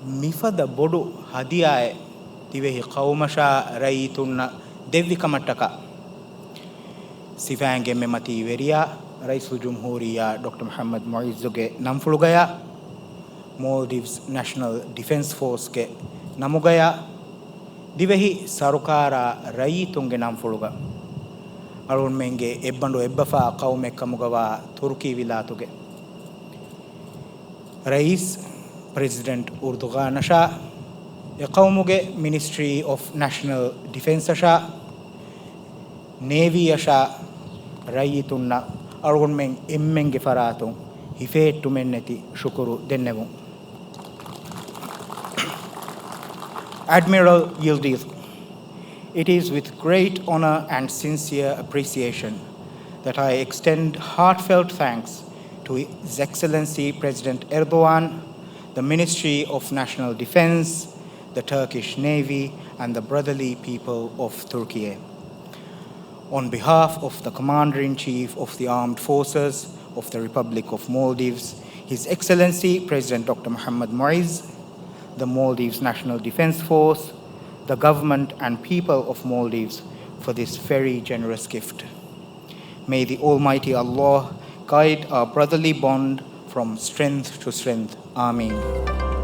මිෆද බොඩු හදියාය තිවෙහි කවුමෂා රයිතුන්න දෙව්විකමට්ටක සිෆෑන්ගෙන් මෙමති වෙරියා රයිසුල් ජුම්හූරියා ඩොක්ටර් මුහම්මද් මුයිස්සුගේ නම්ෆුළුගයා Maldives National Defence Force ke namugaya divehi sarukara rayitunge namfuluga alun menge ebbandu ebbafa qaume kamugawa turki vilatuge rais president urdugan asha e qaumuge Ministry of National Defence asha navy asha rayitunna alun men emmenge faratun hifeettu menneti shukuru dennevun Admiral Yildiz, it is with great honor and sincere appreciation that I extend heartfelt thanks to His Excellency President Erdogan, the Ministry of National Defense, the Turkish Navy, and the brotherly people of Turkey. On behalf of the Commander-in-Chief of the Armed Forces of the Republic of Maldives, His Excellency President Dr. Muhammad Muizz, the Maldives National Defence Force, the government and people of Maldives for this very generous gift. May the Almighty Allah guide our brotherly bond from strength to strength. Ameen.